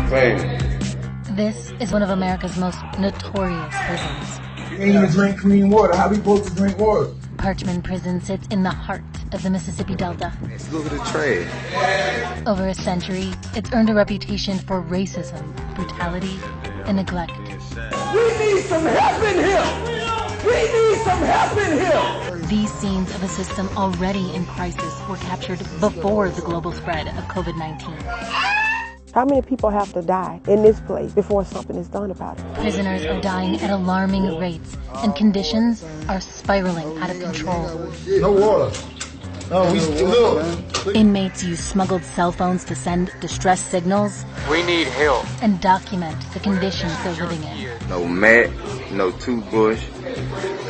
fame. This is one of America's most notorious prisons. You ain't even drink clean water. How we supposed to drink water? Parchman Prison sits in the heart of the Mississippi Delta. Let's look at the trash. Over a century, it's earned a reputation for racism, brutality, and neglect. We need some help in here! We need some help in here! These scenes of a system already in crisis were captured before the global spread of COVID-19. How many people have to die in this place before something is done about it? Prisoners are dying at alarming rates, and conditions are spiraling out of control. No water. No, we still look. Inmates use smuggled cell phones to send distress signals. We need help. And document the conditions they're living in. No mat, no toothbrush,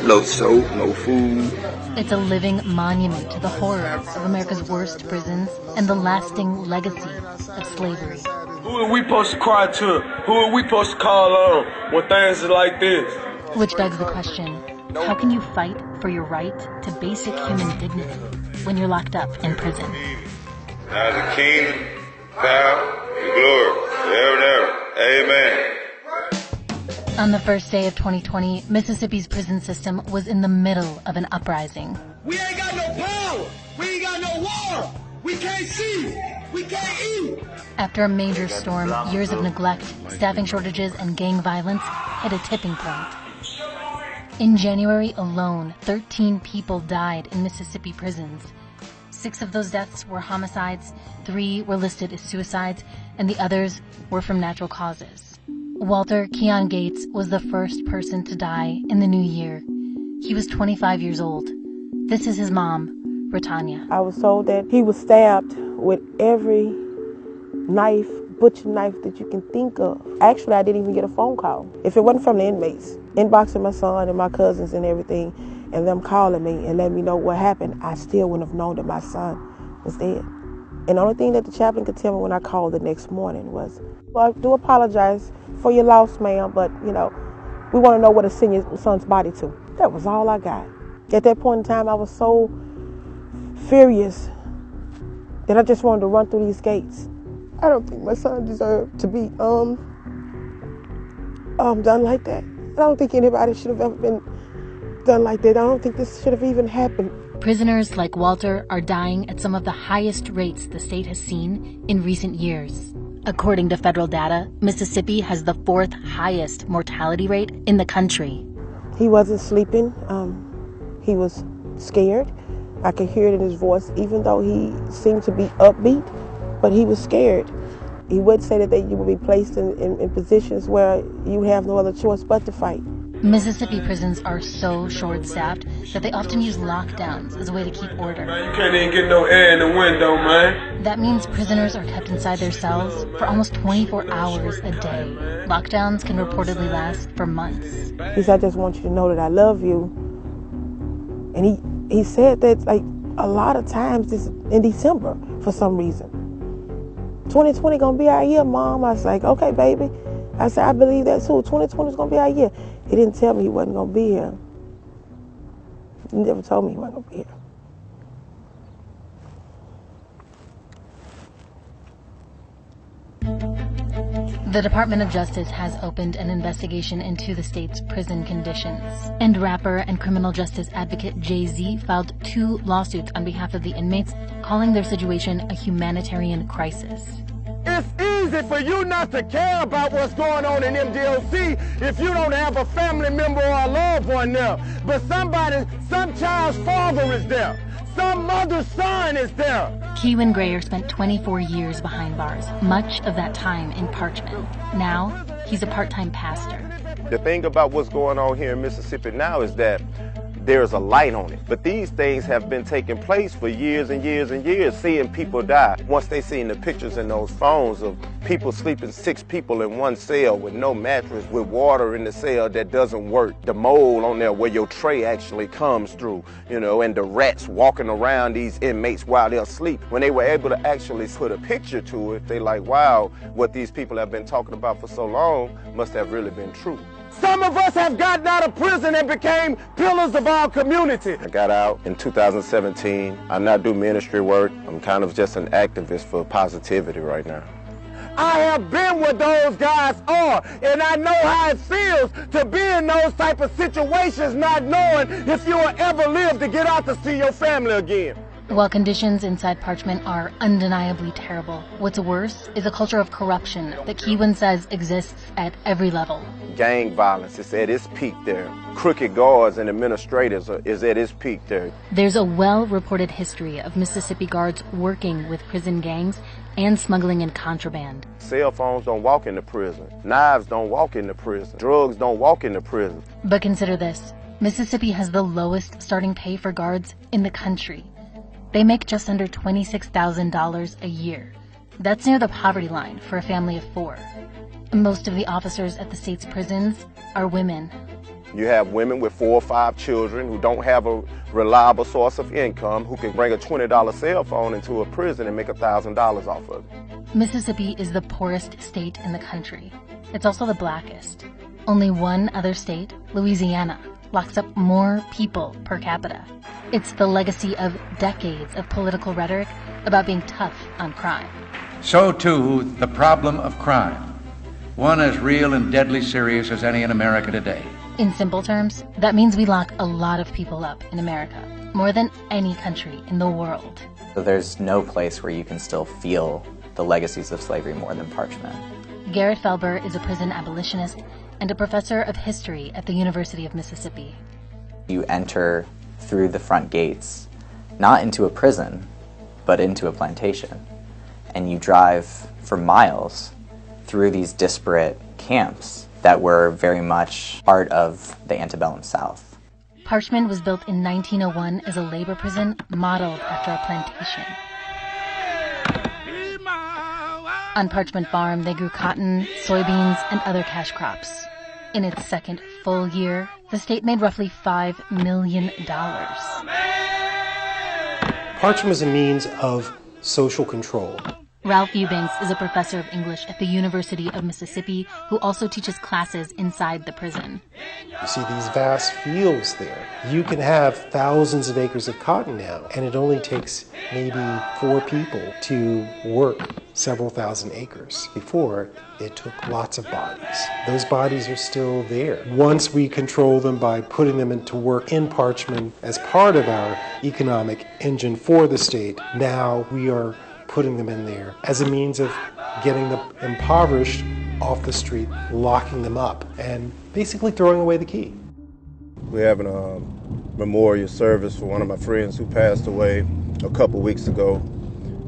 no soap, no food. It's a living monument to the horrors of America's worst prisons and the lasting legacy of slavery. Who are we supposed to cry to? Who are we supposed to call on when things are like this? Which begs the question, how can you fight for your right to basic human dignity when you're locked up in prison? Now the kingdom, power, and glory, forever and ever. Amen. On the first day of 2020, Mississippi's prison system was in the middle of an uprising. We ain't got no power. We ain't got no water. We can't see. We can't eat. After a major storm, years of neglect, staffing shortages, and gang violence hit a tipping point. In January alone, 13 people died in Mississippi prisons. 6 of those deaths were homicides, 3 were listed as suicides, and the others were from natural causes. Walter Keon Gates was the first person to die in the new year. He was 25 years old. This is his mom, Retanya. I was told that he was stabbed with every knife, butcher knife that you can think of. Actually, I didn't even get a phone call. If it wasn't from the inmates, inboxing my son and my cousins and everything, and them calling me and letting me know what happened, I still wouldn't have known that my son was dead. And the only thing that the chaplain could tell me when I called the next morning was, well, I do apologize for your loss, ma'am, but, you know, we want to know what to send your son's body to. That was all I got. At that point in time, I was so furious that I just wanted to run through these gates. I don't think my son deserved to be done like that. I don't think anybody should have ever been done like that. I don't think this should have even happened. Prisoners like Walter are dying at some of the highest rates the state has seen in recent years. According to federal data, Mississippi has the 4th highest mortality rate in the country. He wasn't sleeping. He was scared. I could hear it in his voice, even though he seemed to be upbeat, but he was scared. He would say that you would be placed in positions where you have no other choice but to fight. Mississippi prisons are so short-staffed that they often use lockdowns as a way to keep order. Man, you can't even get no air in the window, man. That means prisoners are kept inside their cells for almost 24 hours a day. Lockdowns can reportedly last for months. He said, I just want you to know that I love you. And he said that like a lot of times this in December for some reason. 2020 gonna be our year, Mom. I was like, okay, baby. I said, I believe that too. 2020 is gonna be our year. He didn't tell me he wasn't gonna be here. He never told me he wasn't gonna be here. The Department of Justice has opened an investigation into the state's prison conditions. And rapper and criminal justice advocate Jay-Z filed 2 lawsuits on behalf of the inmates, calling their situation a humanitarian crisis. It's easy for you not to care about what's going on in MDOC if you don't have a family member or a loved one there. But some child's father is there. Some mother's son is there. Kewin Grayer spent 24 years behind bars, much of that time in Parchman. Now, he's a part-time pastor. The thing about what's going on here in Mississippi now is that there's a light on it. But these things have been taking place for years and years and years, seeing people die. Once they seen the pictures in those phones of people sleeping 6 people in one cell with no mattress, with water in the cell that doesn't work, the mold on there where your tray actually comes through, you know, and the rats walking around these inmates while they're asleep. When they were able to actually put a picture to it, they like, wow, what these people have been talking about for so long must have really been true. Some of us have gotten out of prison and became pillars of our community. I got out in 2017. I now do ministry work. I'm kind of just an activist for positivity right now. I have been where those guys are, and I know how it feels to be in those type of situations, not knowing if you will ever live to get out to see your family again. While conditions inside Parchman are undeniably terrible, what's worse is a culture of corruption that Kiwan says exists at every level. Gang violence is at its peak there. Crooked guards and administrators is at its peak there. There's a well-reported history of Mississippi guards working with prison gangs and smuggling in contraband. Cell phones don't walk into prison. Knives don't walk into prison. Drugs don't walk into prison. But consider this. Mississippi has the lowest starting pay for guards in the country. They make just under $26,000 a year. That's near the poverty line for a family of 4. Most of the officers at the state's prisons are women. You have women with 4 or 5 children who don't have a reliable source of income, who can bring a $20 cell phone into a prison and make $1,000 off of it. Mississippi is the poorest state in the country. It's also the blackest. Only one other state, Louisiana, locks up more people per capita. It's the legacy of decades of political rhetoric about being tough on crime. So too, the problem of crime, one as real and deadly serious as any in America today. In simple terms, that means we lock a lot of people up in America, more than any country in the world. So there's no place where you can still feel the legacies of slavery more than Parchman. Garrett Felber is a prison abolitionist and a professor of history at the University of Mississippi. You enter through the front gates, not into a prison, but into a plantation. And you drive for miles through these disparate camps that were very much part of the antebellum South. Parchman was built in 1901 as a labor prison modeled after a plantation. On Parchman Farm, they grew cotton, soybeans, and other cash crops. In its second full year, the state made roughly $5 million. Parchman is a means of social control. Ralph Eubanks is a professor of English at the University of Mississippi who also teaches classes inside the prison. You see these vast fields there. You can have thousands of acres of cotton now, and it only takes maybe 4 people to work several thousand acres. Before, it took lots of bodies. Those bodies are still there. Once we control them by putting them into work in Parchman as part of our economic engine for the state, now we are putting them in there as a means of getting the impoverished off the street, locking them up, and basically throwing away the key. We're having a memorial service for one of my friends who passed away a couple weeks ago.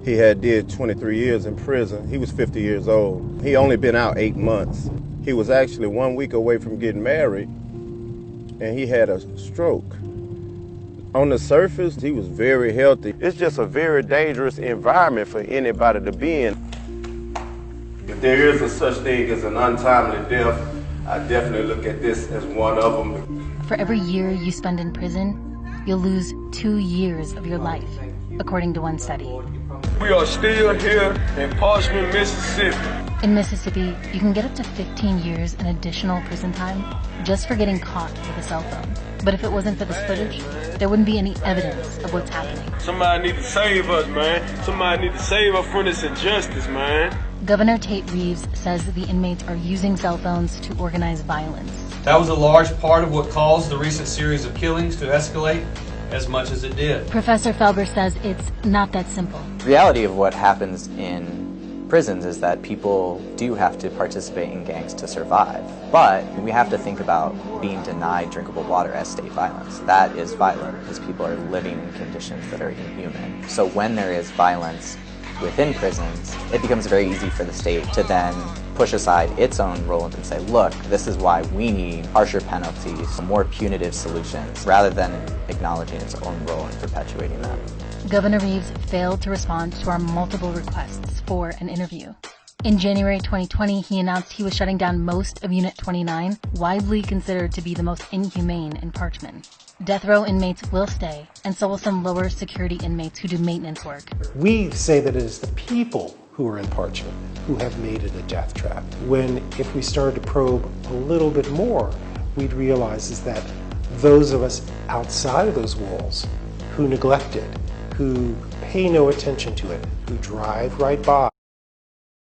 He did 23 years in prison. He was 50 years old. He only been out 8 months. He was actually 1 week away from getting married, and he had a stroke. On the surface, he was very healthy. It's just a very dangerous environment for anybody to be in. If there is a such thing as an untimely death, I definitely look at this as one of them. For every year you spend in prison, you'll lose 2 years of your life, according to one study. We are still here in Parchman, Mississippi. In Mississippi, you can get up to 15 years in additional prison time just for getting caught with a cell phone. But if it wasn't for this footage, there wouldn't be any evidence of what's happening. Somebody need to save us, man. Somebody need to save us from this injustice, man. Governor Tate Reeves says the inmates are using cell phones to organize violence. That was a large part of what caused the recent series of killings to escalate as much as it did. Professor Felber says it's not that simple. The reality of what happens in prisons is that people do have to participate in gangs to survive. But we have to think about being denied drinkable water as state violence. That is violent because people are living in conditions that are inhuman. So when there is violence within prisons, it becomes very easy for the state to then push aside its own role and say, look, this is why we need harsher penalties, more punitive solutions, rather than acknowledging its own role in perpetuating them. Governor Reeves failed to respond to our multiple requests for an interview. In January 2020, he announced he was shutting down most of Unit 29, widely considered to be the most inhumane in Parchman. Death row inmates will stay, and so will some lower security inmates who do maintenance work. We say that it is the people who are in Parchman who have made it a death trap. When, if we started to probe a little bit more, we'd realize is that those of us outside of those walls who neglect it, who pay no attention to it, who drive right by,